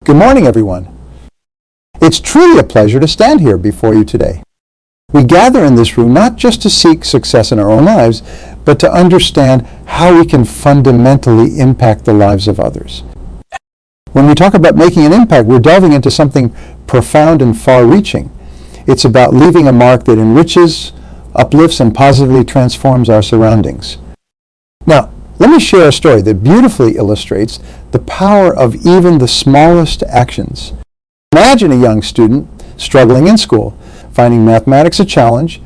Good morning, everyone. It's truly a pleasure to stand here before you today. We gather in this room not just to seek success in our own lives, but to understand how we can fundamentally impact the lives of others. When we talk about making an impact, we're delving into something profound and far-reaching. It's about leaving a mark that enriches, uplifts, and positively transforms our surroundings. Now, let me share a story that beautifully illustrates the power of even the smallest actions. Imagine a young student struggling in school, finding mathematics a challenge,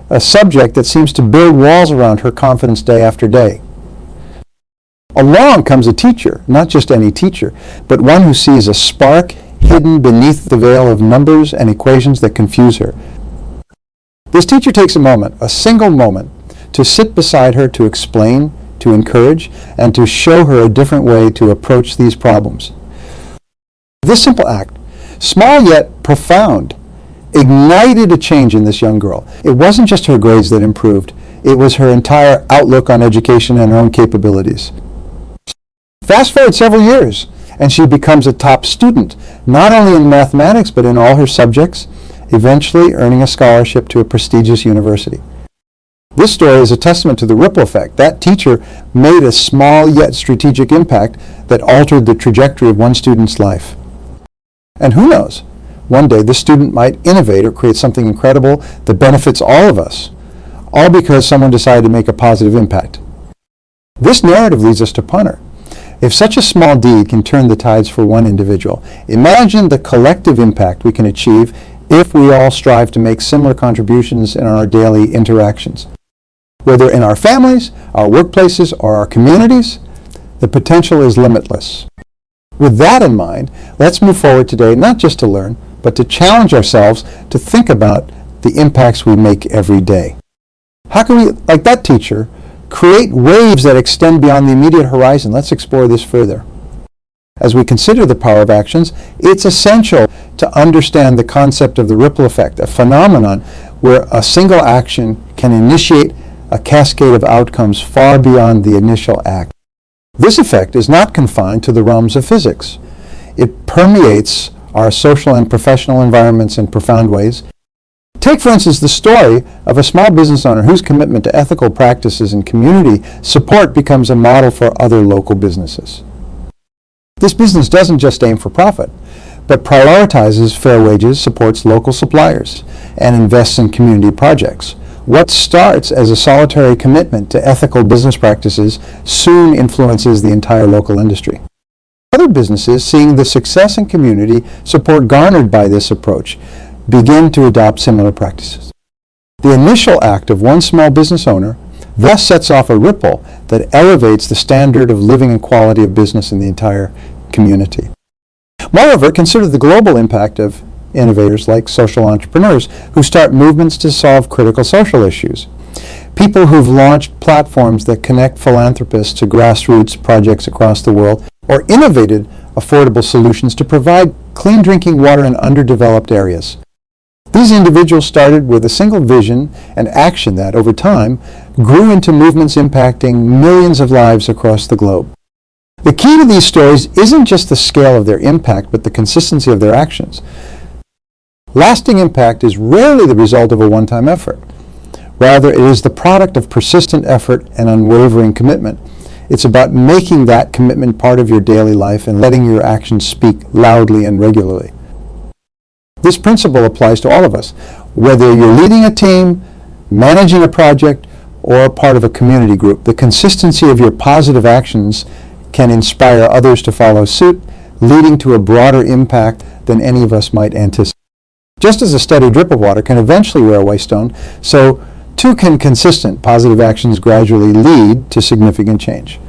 a subject that seems to build walls around her confidence day after day. Along comes a teacher, not just any teacher, but one who sees a spark hidden beneath the veil of numbers and equations that confuse her. This teacher takes a moment, a single moment, to sit beside her to explain, to encourage, and to show her a different way to approach these problems. This simple act, small yet profound, ignited a change in this young girl. It wasn't just her grades that improved, it was her entire outlook on education and her own capabilities. Fast forward several years, and she becomes a top student, not only in mathematics, but in all her subjects, eventually earning a scholarship to a prestigious university. This story is a testament to the ripple effect. That teacher made a small yet strategic impact that altered the trajectory of one student's life. And who knows, one day this student might innovate or create something incredible that benefits all of us, all because someone decided to make a positive impact. This narrative leads us to ponder. If such a small deed can turn the tides for one individual, imagine the collective impact we can achieve if we all strive to make similar contributions in our daily interactions. Whether in our families, our workplaces, or our communities, the potential is limitless. With that in mind, let's move forward today not just to learn, but to challenge ourselves to think about the impacts we make every day. How can we, like that teacher, create waves that extend beyond the immediate horizon? Let's explore this further. As we consider the power of actions, it's essential to understand the concept of the ripple effect, a phenomenon where a single action can initiate a cascade of outcomes far beyond the initial act. This effect is not confined to the realms of physics. It permeates our social and professional environments in profound ways. Take, for instance, the story of a small business owner whose commitment to ethical practices and community support becomes a model for other local businesses. This business doesn't just aim for profit, but prioritizes fair wages, supports local suppliers, and invests in community projects. What starts as a solitary commitment to ethical business practices soon influences the entire local industry. Other businesses, seeing the success and community support garnered by this approach, begin to adopt similar practices. The initial act of one small business owner thus sets off a ripple that elevates the standard of living and quality of business in the entire community. Moreover, consider the global impact of innovators like social entrepreneurs who start movements to solve critical social issues. People who've launched platforms that connect philanthropists to grassroots projects across the world, or innovated affordable solutions to provide clean drinking water in underdeveloped areas. These individuals started with a single vision and action that, over time, grew into movements impacting millions of lives across the globe. The key to these stories isn't just the scale of their impact, but the consistency of their actions. Lasting impact is rarely the result of a one-time effort. Rather, it is the product of persistent effort and unwavering commitment. It's about making that commitment part of your daily life and letting your actions speak loudly and regularly. This principle applies to all of us, whether you're leading a team, managing a project, or part of a community group. The consistency of your positive actions can inspire others to follow suit, leading to a broader impact than any of us might anticipate. Just as a steady drip of water can eventually wear away stone, so too can consistent positive actions gradually lead to significant change.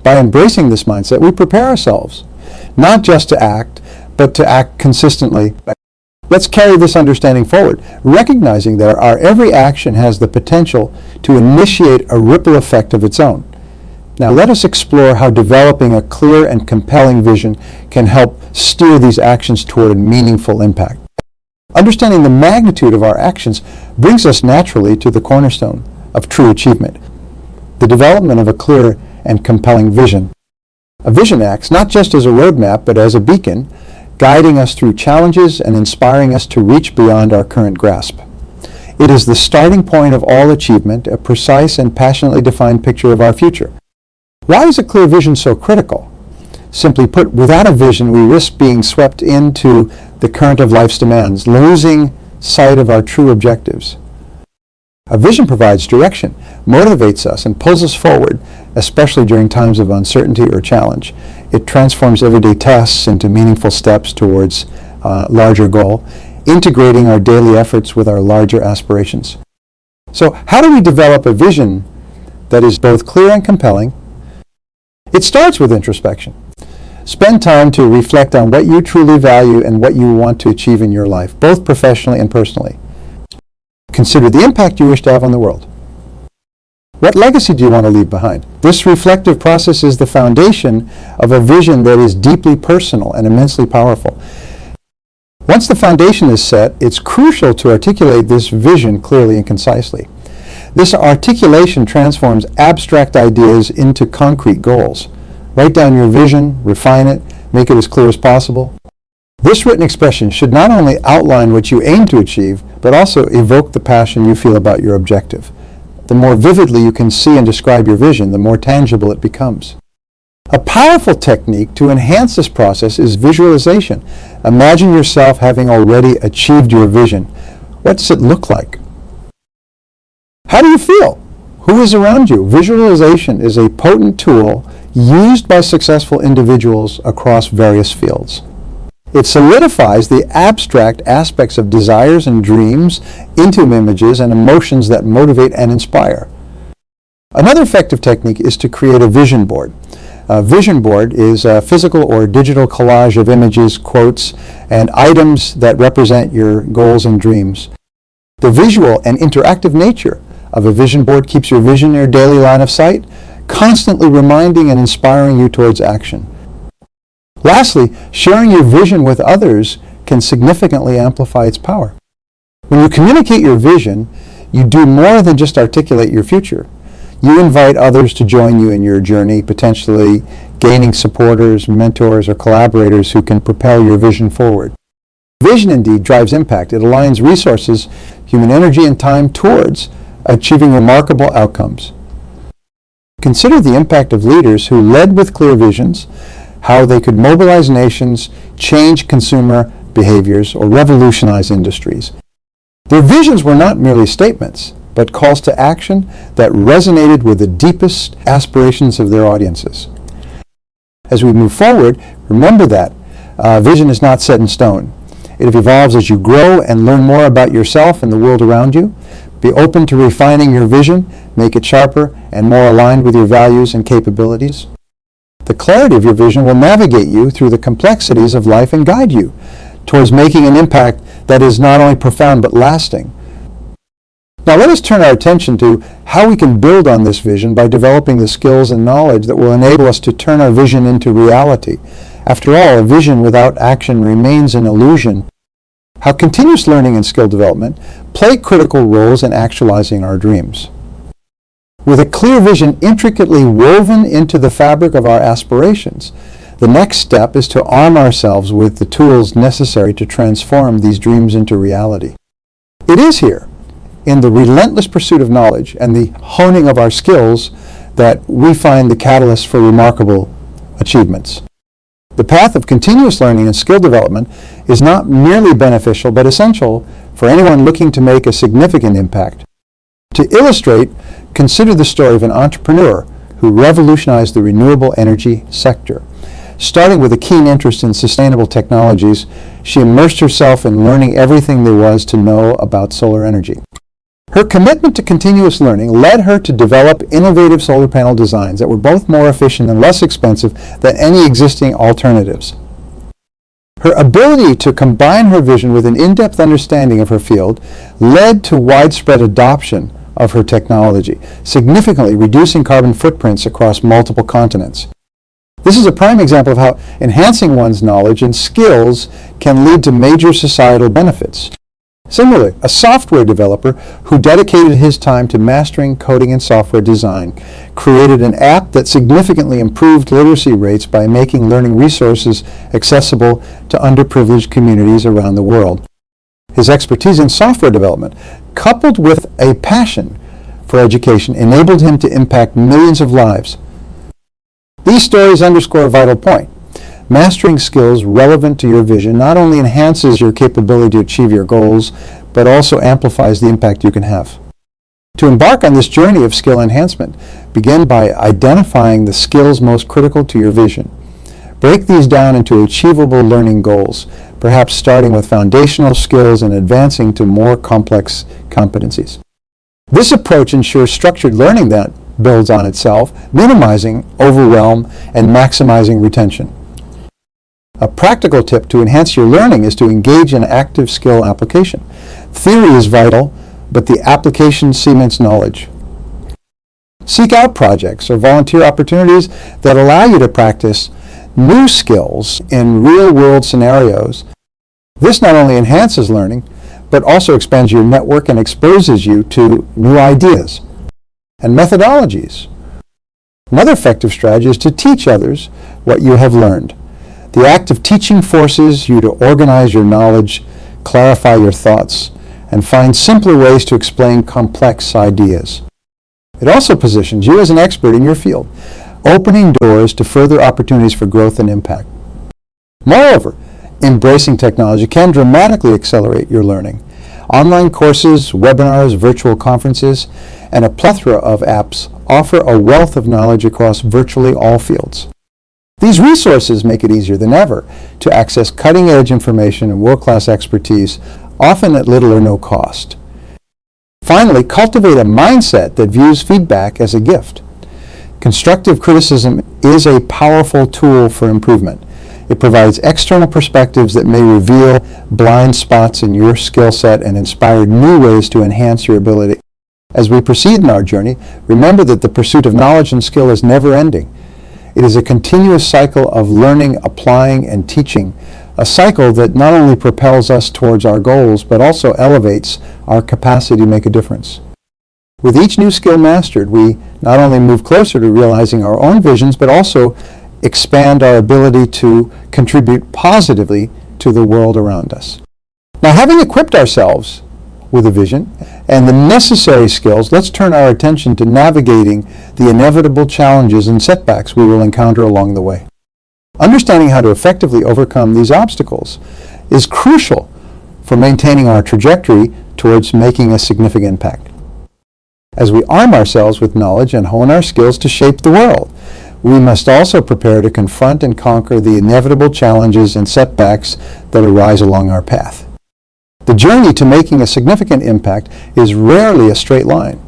By embracing this mindset, we prepare ourselves, not just to act, but to act consistently. Let's carry this understanding forward, recognizing that our every action has the potential to initiate a ripple effect of its own. Now let us explore how developing a clear and compelling vision can help steer these actions toward a meaningful impact. Understanding the magnitude of our actions brings us naturally to the cornerstone of true achievement, the development of a clear and compelling vision. A vision acts not just as a roadmap, but as a beacon, guiding us through challenges and inspiring us to reach beyond our current grasp. It is the starting point of all achievement, a precise and passionately defined picture of our future. Why is a clear vision so critical? Simply put, without a vision, we risk being swept into the current of life's demands, losing sight of our true objectives. A vision provides direction, motivates us, and pulls us forward, especially during times of uncertainty or challenge. It transforms everyday tasks into meaningful steps towards a larger goal, integrating our daily efforts with our larger aspirations. So, how do we develop a vision that is both clear and compelling? It starts with introspection. Spend time to reflect on what you truly value and what you want to achieve in your life, both professionally and personally. Consider the impact you wish to have on the world. What legacy do you want to leave behind? This reflective process is the foundation of a vision that is deeply personal and immensely powerful. Once the foundation is set, it's crucial to articulate this vision clearly and concisely. This articulation transforms abstract ideas into concrete goals. Write down your vision, refine it, make it as clear as possible. This written expression should not only outline what you aim to achieve, but also evoke the passion you feel about your objective. The more vividly you can see and describe your vision, the more tangible it becomes. A powerful technique to enhance this process is visualization. Imagine yourself having already achieved your vision. What does it look like? How do you feel? Who is around you? Visualization is a potent tool used by successful individuals across various fields. It solidifies the abstract aspects of desires and dreams into images and emotions that motivate and inspire. Another effective technique is to create a vision board. A vision board is a physical or digital collage of images, quotes, and items that represent your goals and dreams. The visual and interactive nature of a vision board keeps your vision in your daily line of sight, constantly reminding and inspiring you towards action. Lastly, sharing your vision with others can significantly amplify its power. When you communicate your vision, you do more than just articulate your future. You invite others to join you in your journey, potentially gaining supporters, mentors, or collaborators who can propel your vision forward. Vision indeed drives impact. It aligns resources, human energy, and time towards achieving remarkable outcomes. Consider the impact of leaders who led with clear visions, how they could mobilize nations, change consumer behaviors, or revolutionize industries. Their visions were not merely statements, but calls to action that resonated with the deepest aspirations of their audiences. As we move forward, remember that vision is not set in stone. It evolves as you grow and learn more about yourself and the world around you. Be open to refining your vision, make it sharper and more aligned with your values and capabilities. The clarity of your vision will navigate you through the complexities of life and guide you towards making an impact that is not only profound but lasting. Now let us turn our attention to how we can build on this vision by developing the skills and knowledge that will enable us to turn our vision into reality. After all, a vision without action remains an illusion. How continuous learning and skill development play critical roles in actualizing our dreams. With a clear vision intricately woven into the fabric of our aspirations, the next step is to arm ourselves with the tools necessary to transform these dreams into reality. It is here, in the relentless pursuit of knowledge and the honing of our skills, that we find the catalyst for remarkable achievements. The path of continuous learning and skill development is not merely beneficial but essential for anyone looking to make a significant impact. To illustrate, consider the story of an entrepreneur who revolutionized the renewable energy sector. Starting with a keen interest in sustainable technologies, she immersed herself in learning everything there was to know about solar energy. Her commitment to continuous learning led her to develop innovative solar panel designs that were both more efficient and less expensive than any existing alternatives. Her ability to combine her vision with an in-depth understanding of her field led to widespread adoption of her technology, significantly reducing carbon footprints across multiple continents. This is a prime example of how enhancing one's knowledge and skills can lead to major societal benefits. Similarly, a software developer who dedicated his time to mastering coding and software design created an app that significantly improved literacy rates by making learning resources accessible to underprivileged communities around the world. His expertise in software development, coupled with a passion for education, enabled him to impact millions of lives. These stories underscore a vital point. Mastering skills relevant to your vision not only enhances your capability to achieve your goals, but also amplifies the impact you can have. To embark on this journey of skill enhancement, begin by identifying the skills most critical to your vision. Break these down into achievable learning goals, perhaps starting with foundational skills and advancing to more complex competencies. This approach ensures structured learning that builds on itself, minimizing overwhelm and maximizing retention. A practical tip to enhance your learning is to engage in active skill application. Theory is vital, but the application cements knowledge. Seek out projects or volunteer opportunities that allow you to practice new skills in real-world scenarios. This not only enhances learning, but also expands your network and exposes you to new ideas and methodologies. Another effective strategy is to teach others what you have learned. The act of teaching forces you to organize your knowledge, clarify your thoughts, and find simpler ways to explain complex ideas. It also positions you as an expert in your field, opening doors to further opportunities for growth and impact. Moreover, embracing technology can dramatically accelerate your learning. Online courses, webinars, virtual conferences, and a plethora of apps offer a wealth of knowledge across virtually all fields. These resources make it easier than ever to access cutting-edge information and world-class expertise, often at little or no cost. Finally, cultivate a mindset that views feedback as a gift. Constructive criticism is a powerful tool for improvement. It provides external perspectives that may reveal blind spots in your skill set and inspire new ways to enhance your ability. As we proceed in our journey, remember that the pursuit of knowledge and skill is never ending. It is a continuous cycle of learning, applying, and teaching, a cycle that not only propels us towards our goals, but also elevates our capacity to make a difference. With each new skill mastered, we not only move closer to realizing our own visions, but also expand our ability to contribute positively to the world around us. Now, having equipped ourselves with a vision and the necessary skills, let's turn our attention to navigating the inevitable challenges and setbacks we will encounter along the way. Understanding how to effectively overcome these obstacles is crucial for maintaining our trajectory towards making a significant impact. As we arm ourselves with knowledge and hone our skills to shape the world, we must also prepare to confront and conquer the inevitable challenges and setbacks that arise along our path. The journey to making a significant impact is rarely a straight line.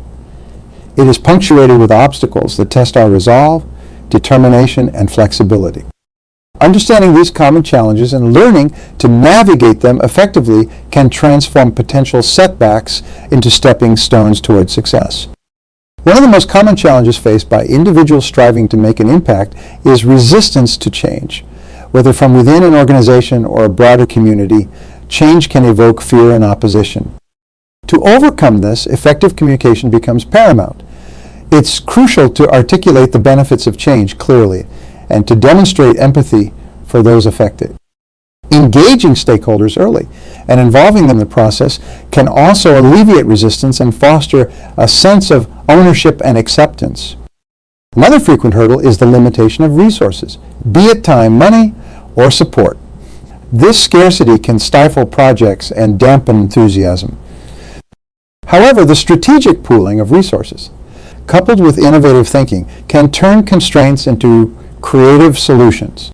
It is punctuated with obstacles that test our resolve, determination, and flexibility. Understanding these common challenges and learning to navigate them effectively can transform potential setbacks into stepping stones towards success. One of the most common challenges faced by individuals striving to make an impact is resistance to change. Whether from within an organization or a broader community, change can evoke fear and opposition. To overcome this, effective communication becomes paramount. It's crucial to articulate the benefits of change clearly and to demonstrate empathy for those affected. Engaging stakeholders early and involving them in the process can also alleviate resistance and foster a sense of ownership and acceptance. Another frequent hurdle is the limitation of resources, be it time, money, or support. This scarcity can stifle projects and dampen enthusiasm. However, the strategic pooling of resources, coupled with innovative thinking, can turn constraints into creative solutions.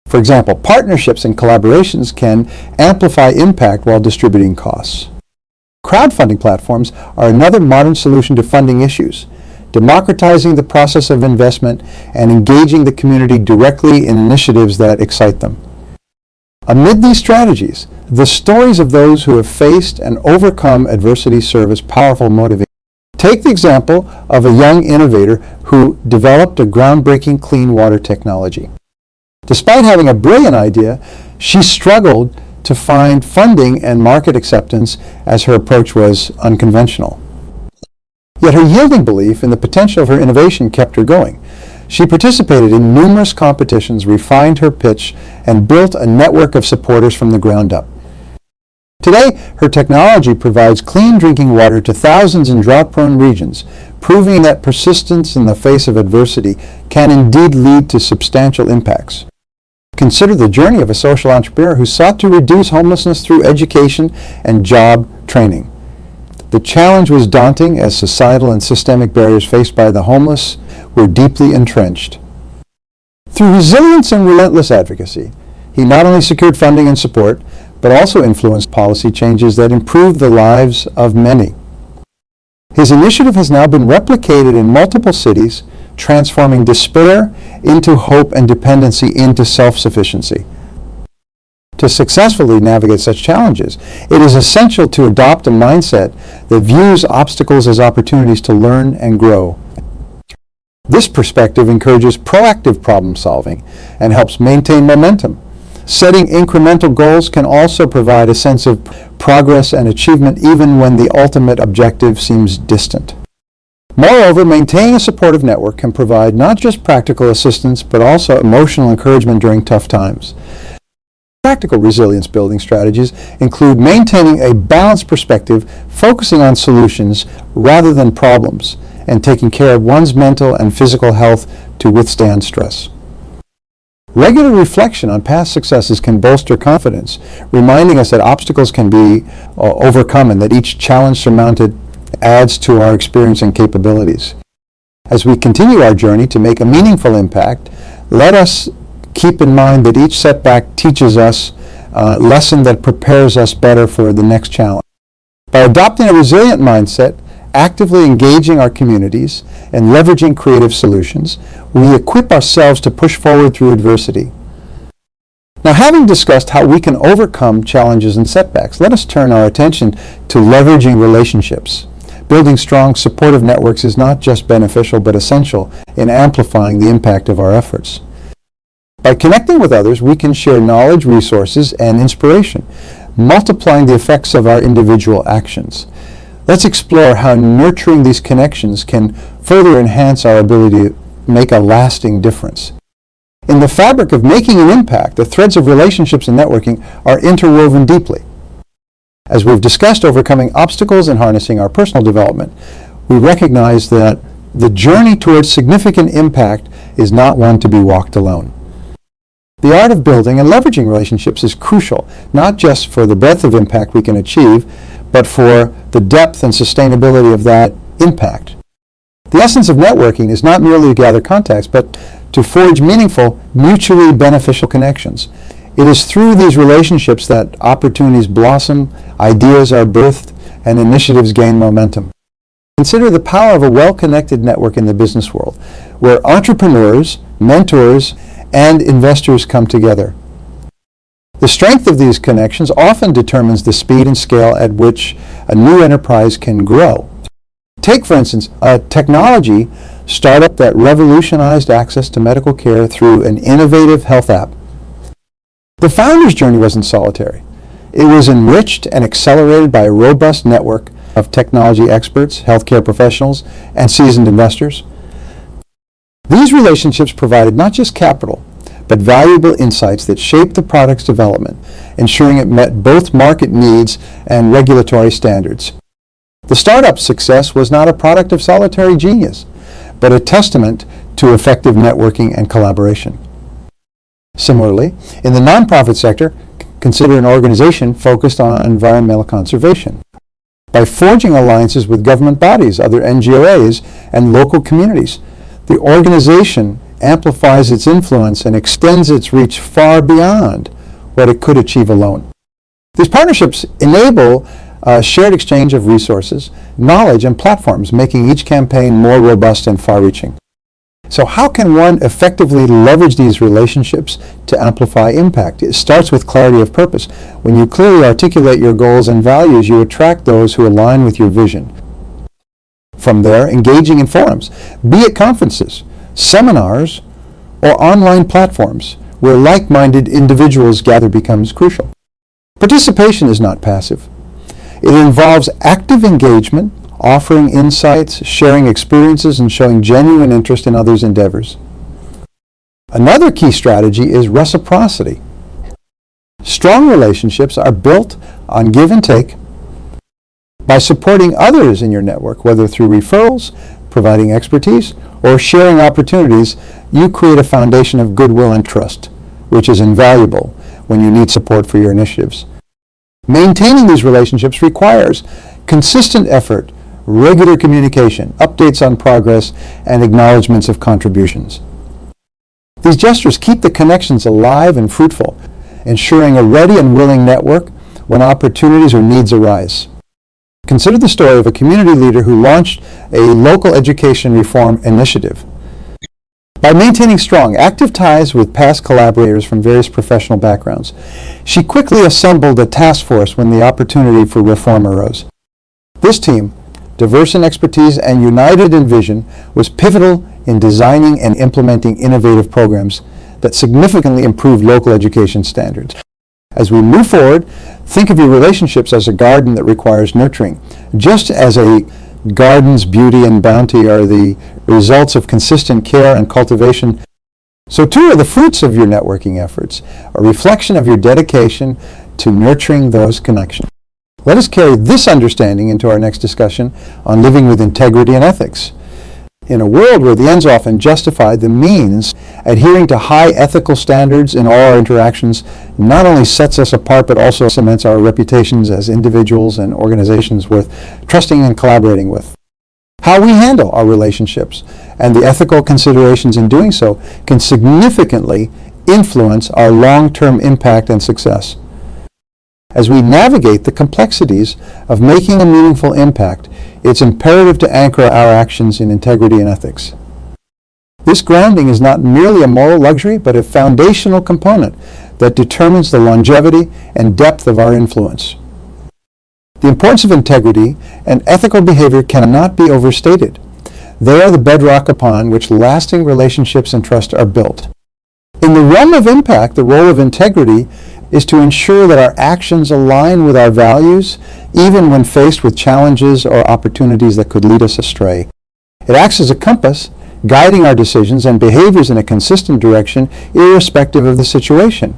For example, partnerships and collaborations can amplify impact while distributing costs. Crowdfunding platforms are another modern solution to funding issues, democratizing the process of investment and engaging the community directly in initiatives that excite them. Amid these strategies, the stories of those who have faced and overcome adversity serve as powerful motivation. Take the example of a young innovator who developed a groundbreaking clean water technology. Despite having a brilliant idea, she struggled to find funding and market acceptance, as her approach was unconventional. Yet her yielding belief in the potential of her innovation kept her going. She participated in numerous competitions, refined her pitch, and built a network of supporters from the ground up. Today, her technology provides clean drinking water to thousands in drought-prone regions, proving that persistence in the face of adversity can indeed lead to substantial impacts. Consider the journey of a social entrepreneur who sought to reduce homelessness through education and job training. The challenge was daunting as societal and systemic barriers faced by the homeless were deeply entrenched. Through resilience and relentless advocacy, he not only secured funding and support, but also influenced policy changes that improved the lives of many. His initiative has now been replicated in multiple cities, transforming despair into hope and dependency into self-sufficiency. To successfully navigate such challenges, it is essential to adopt a mindset that views obstacles as opportunities to learn and grow. This perspective encourages proactive problem solving and helps maintain momentum. Setting incremental goals can also provide a sense of progress and achievement even when the ultimate objective seems distant. Moreover, maintaining a supportive network can provide not just practical assistance, but also emotional encouragement during tough times. Practical resilience building strategies include maintaining a balanced perspective, focusing on solutions rather than problems, and taking care of one's mental and physical health to withstand stress. Regular reflection on past successes can bolster confidence, reminding us that obstacles can be overcome and that each challenge surmounted adds to our experience and capabilities. As we continue our journey to make a meaningful impact, let us keep in mind that each setback teaches us a lesson that prepares us better for the next challenge. By adopting a resilient mindset, actively engaging our communities, and leveraging creative solutions, we equip ourselves to push forward through adversity. Now, having discussed how we can overcome challenges and setbacks, let us turn our attention to leveraging relationships. Building strong, supportive networks is not just beneficial, but essential in amplifying the impact of our efforts. By connecting with others, we can share knowledge, resources, and inspiration, multiplying the effects of our individual actions. Let's explore how nurturing these connections can further enhance our ability to make a lasting difference. In the fabric of making an impact, the threads of relationships and networking are interwoven deeply. As we've discussed overcoming obstacles and harnessing our personal development, we recognize that the journey towards significant impact is not one to be walked alone. The art of building and leveraging relationships is crucial, not just for the breadth of impact we can achieve, but for the depth and sustainability of that impact. The essence of networking is not merely to gather contacts, but to forge meaningful, mutually beneficial connections. It is through these relationships that opportunities blossom, ideas are birthed, and initiatives gain momentum. Consider the power of a well-connected network in the business world, where entrepreneurs, mentors, and investors come together. The strength of these connections often determines the speed and scale at which a new enterprise can grow. Take, for instance, a technology startup that revolutionized access to medical care through an innovative health app. The founder's journey wasn't solitary. It was enriched and accelerated by a robust network of technology experts, healthcare professionals, and seasoned investors. These relationships provided not just capital, but valuable insights that shaped the product's development, ensuring it met both market needs and regulatory standards. The startup's success was not a product of solitary genius, but a testament to effective networking and collaboration. Similarly, in the nonprofit sector, consider an organization focused on environmental conservation. By forging alliances with government bodies, other NGOs, and local communities, the organization amplifies its influence and extends its reach far beyond what it could achieve alone. These partnerships enable a shared exchange of resources, knowledge, and platforms, making each campaign more robust and far-reaching. So how can one effectively leverage these relationships to amplify impact? It starts with clarity of purpose. When you clearly articulate your goals and values, you attract those who align with your vision. From there, engaging in forums, be it conferences, seminars, or online platforms where like-minded individuals gather becomes crucial. Participation is not passive. It involves active engagement, offering insights, sharing experiences, and showing genuine interest in others' endeavors. Another key strategy is reciprocity. Strong relationships are built on give and take. By supporting others in your network, whether through referrals, providing expertise, or sharing opportunities, you create a foundation of goodwill and trust, which is invaluable when you need support for your initiatives. Maintaining these relationships requires consistent effort, regular communication, updates on progress, and acknowledgments of contributions. These gestures keep the connections alive and fruitful, ensuring a ready and willing network when opportunities or needs arise. Consider the story of a community leader who launched a local education reform initiative. By maintaining strong, active ties with past collaborators from various professional backgrounds, she quickly assembled a task force when the opportunity for reform arose. This team, diverse in expertise and united in vision, was pivotal in designing and implementing innovative programs that significantly improved local education standards. As we move forward, think of your relationships as a garden that requires nurturing. Just as a garden's beauty and bounty are the results of consistent care and cultivation, so too are the fruits of your networking efforts, a reflection of your dedication to nurturing those connections. Let us carry this understanding into our next discussion on living with integrity and ethics. In a world where the ends often justify the means, adhering to high ethical standards in all our interactions not only sets us apart but also cements our reputations as individuals and organizations worth trusting and collaborating with. How we handle our relationships and the ethical considerations in doing so can significantly influence our long-term impact and success. As we navigate the complexities of making a meaningful impact, it's imperative to anchor our actions in integrity and ethics. This grounding is not merely a moral luxury, but a foundational component that determines the longevity and depth of our influence. The importance of integrity and ethical behavior cannot be overstated. They are the bedrock upon which lasting relationships and trust are built. In the realm of impact, the role of integrity is to ensure that our actions align with our values, even when faced with challenges or opportunities that could lead us astray. It acts as a compass, guiding our decisions and behaviors in a consistent direction, irrespective of the situation.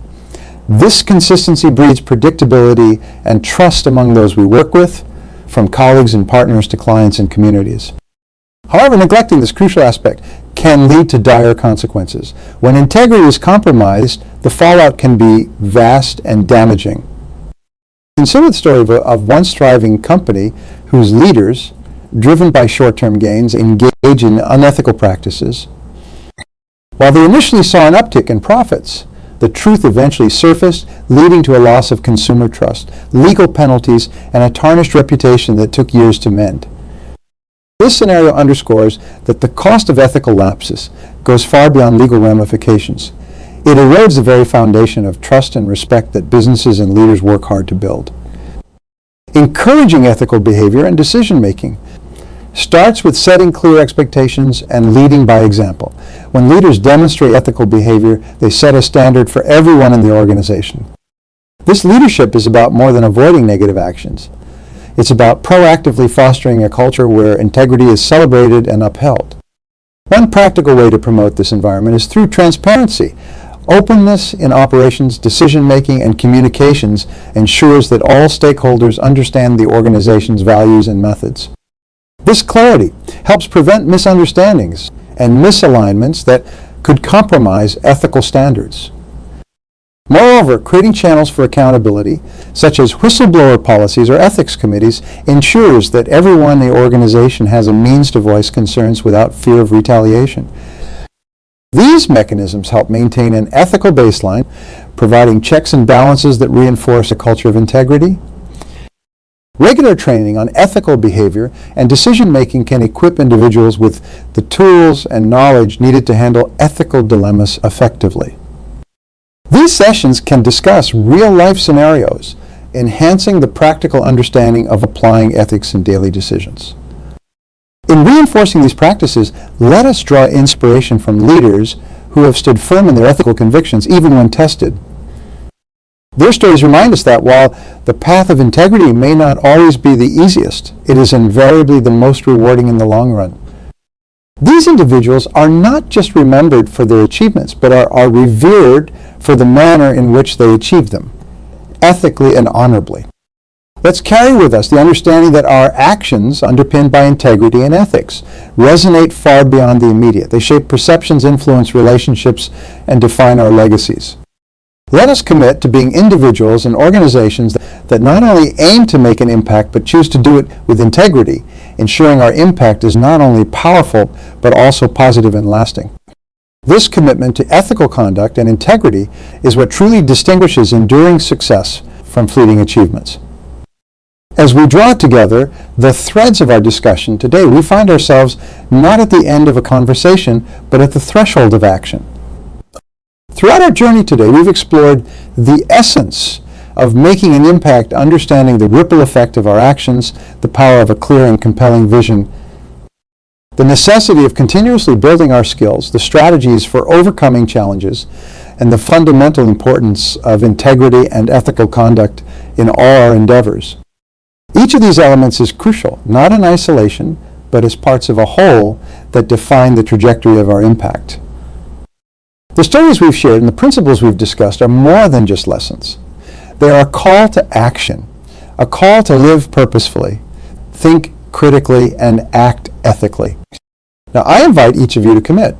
This consistency breeds predictability and trust among those we work with, from colleagues and partners to clients and communities. However, neglecting this crucial aspect can lead to dire consequences. When integrity is compromised, the fallout can be vast and damaging. Consider the story of a once thriving company whose leaders, driven by short-term gains, engage in unethical practices. While they initially saw an uptick in profits, the truth eventually surfaced, leading to a loss of consumer trust, legal penalties, and a tarnished reputation that took years to mend. This scenario underscores that the cost of ethical lapses goes far beyond legal ramifications. It erodes the very foundation of trust and respect that businesses and leaders work hard to build. Encouraging ethical behavior and decision-making starts with setting clear expectations and leading by example. When leaders demonstrate ethical behavior, they set a standard for everyone in the organization. This leadership is about more than avoiding negative actions. It's about proactively fostering a culture where integrity is celebrated and upheld. One practical way to promote this environment is through transparency. Openness in operations, decision-making, and communications ensures that all stakeholders understand the organization's values and methods. This clarity helps prevent misunderstandings and misalignments that could compromise ethical standards. Moreover, creating channels for accountability, such as whistleblower policies or ethics committees, ensures that everyone in the organization has a means to voice concerns without fear of retaliation. These mechanisms help maintain an ethical baseline, providing checks and balances that reinforce a culture of integrity. Regular training on ethical behavior and decision-making can equip individuals with the tools and knowledge needed to handle ethical dilemmas effectively. These sessions can discuss real-life scenarios, enhancing the practical understanding of applying ethics in daily decisions. In reinforcing these practices, let us draw inspiration from leaders who have stood firm in their ethical convictions even when tested. Their stories remind us that while the path of integrity may not always be the easiest, it is invariably the most rewarding in the long run. These individuals are not just remembered for their achievements, but are revered for the manner in which they achieved them, ethically and honorably. Let's carry with us the understanding that our actions, underpinned by integrity and ethics, resonate far beyond the immediate. They shape perceptions, influence relationships, and define our legacies. Let us commit to being individuals and organizations that not only aim to make an impact, but choose to do it with integrity, ensuring our impact is not only powerful, but also positive and lasting. This commitment to ethical conduct and integrity is what truly distinguishes enduring success from fleeting achievements. As we draw together the threads of our discussion today, we find ourselves not at the end of a conversation, but at the threshold of action. Throughout our journey today, we've explored the essence of making an impact, understanding the ripple effect of our actions, the power of a clear and compelling vision, the necessity of continuously building our skills, the strategies for overcoming challenges, and the fundamental importance of integrity and ethical conduct in all our endeavors. Each of these elements is crucial, not in isolation, but as parts of a whole that define the trajectory of our impact. The stories we've shared and the principles we've discussed are more than just lessons. They are a call to action, a call to live purposefully, think critically, and act ethically. Now, I invite each of you to commit.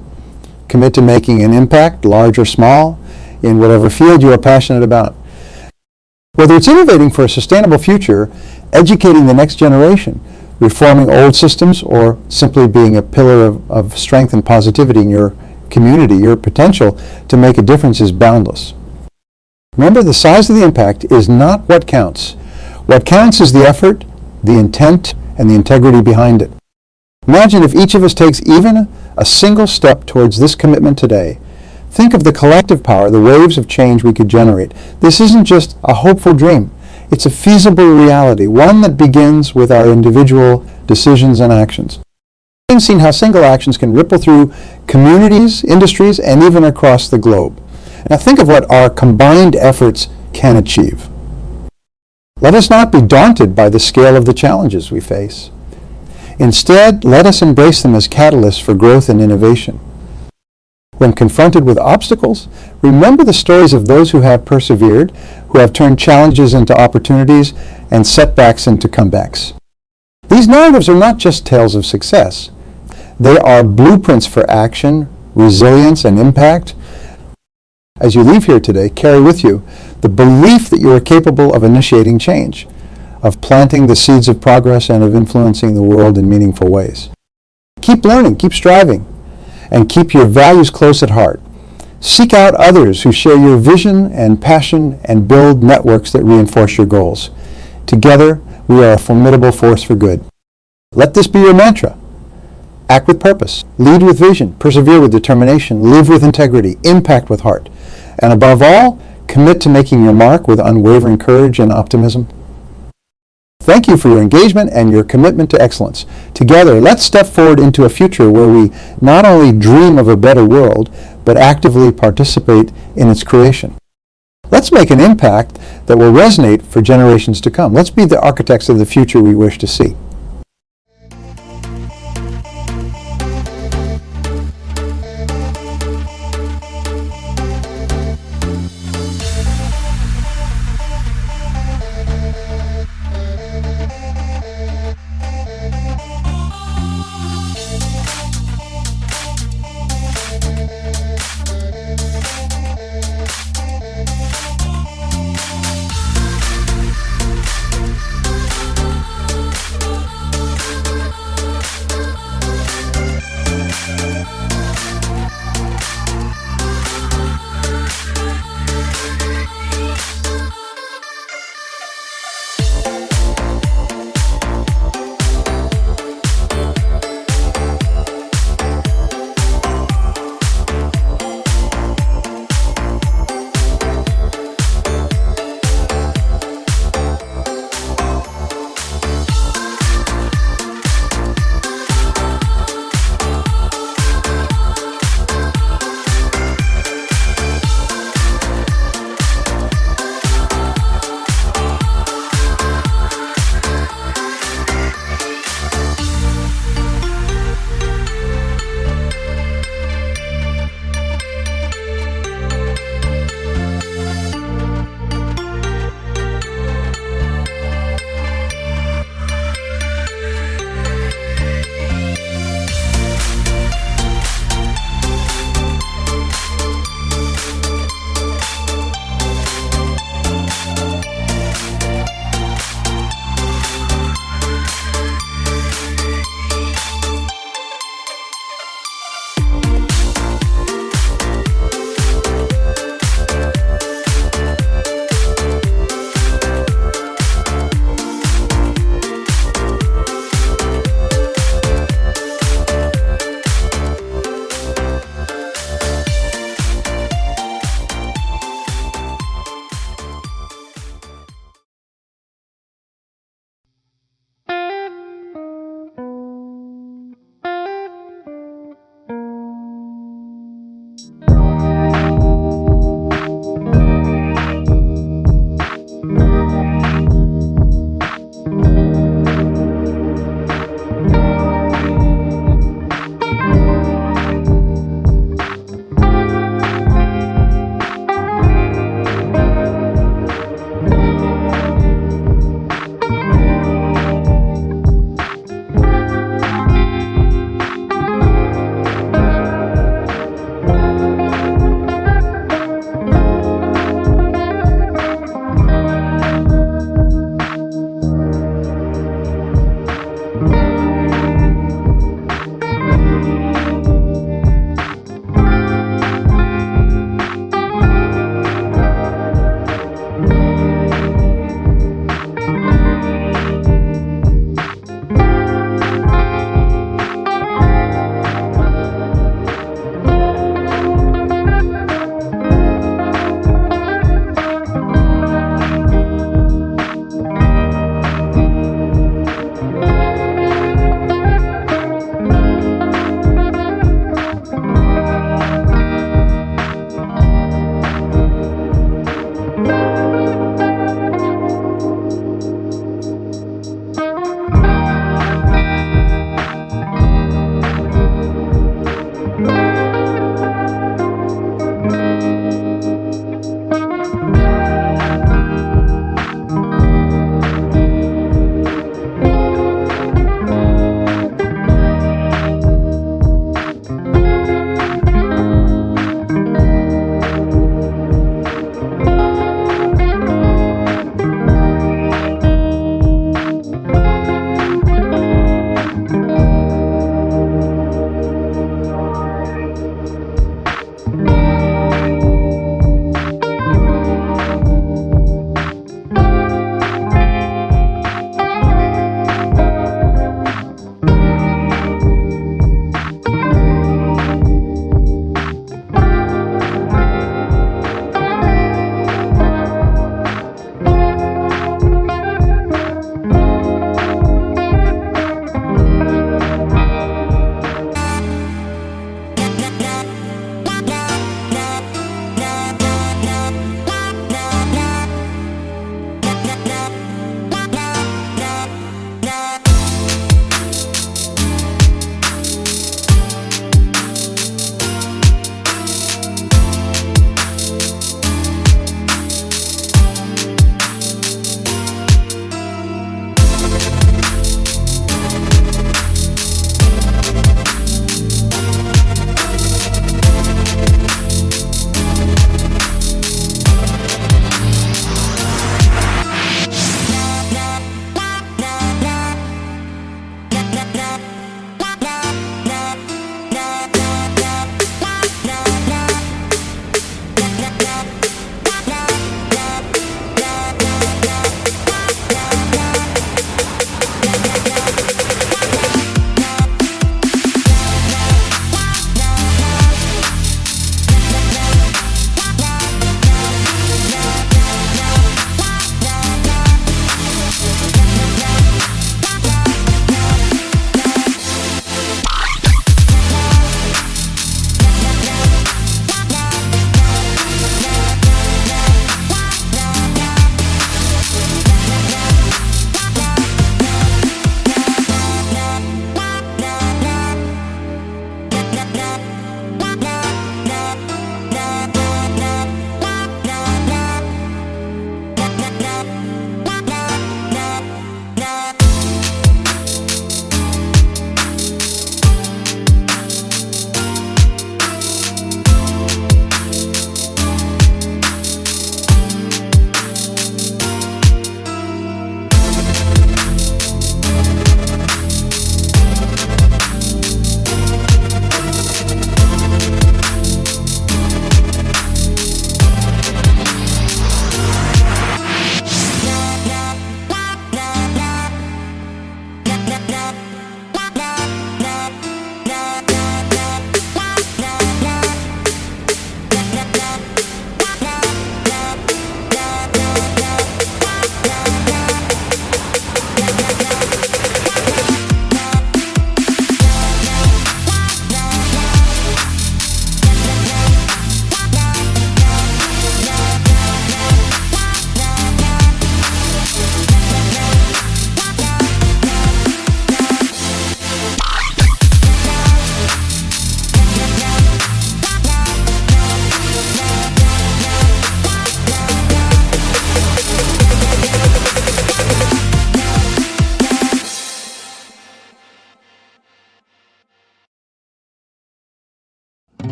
Commit to making an impact, large or small, in whatever field you are passionate about. Whether it's innovating for a sustainable future, educating the next generation, reforming old systems, or simply being a pillar of strength and positivity in your community, your potential to make a difference is boundless. Remember, the size of the impact is not what counts. What counts is the effort, the intent, and the integrity behind it. Imagine if each of us takes even a single step towards this commitment today. Think of the collective power, the waves of change we could generate. This isn't just a hopeful dream. It's a feasible reality, one that begins with our individual decisions and actions. We've seen how single actions can ripple through communities, industries, and even across the globe. Now think of what our combined efforts can achieve. Let us not be daunted by the scale of the challenges we face. Instead, let us embrace them as catalysts for growth and innovation. When confronted with obstacles, remember the stories of those who have persevered, who have turned challenges into opportunities and setbacks into comebacks. These narratives are not just tales of success. They are blueprints for action, resilience, and impact. As you leave here today, carry with you the belief that you are capable of initiating change, of planting the seeds of progress, and of influencing the world in meaningful ways. Keep learning, keep striving, and keep your values close at heart. Seek out others who share your vision and passion and build networks that reinforce your goals. Together, we are a formidable force for good. Let this be your mantra. Act with purpose, lead with vision, persevere with determination, live with integrity, impact with heart, and above all, commit to making your mark with unwavering courage and optimism. Thank you for your engagement and your commitment to excellence. Together, let's step forward into a future where we not only dream of a better world, but actively participate in its creation. Let's make an impact that will resonate for generations to come. Let's be the architects of the future we wish to see.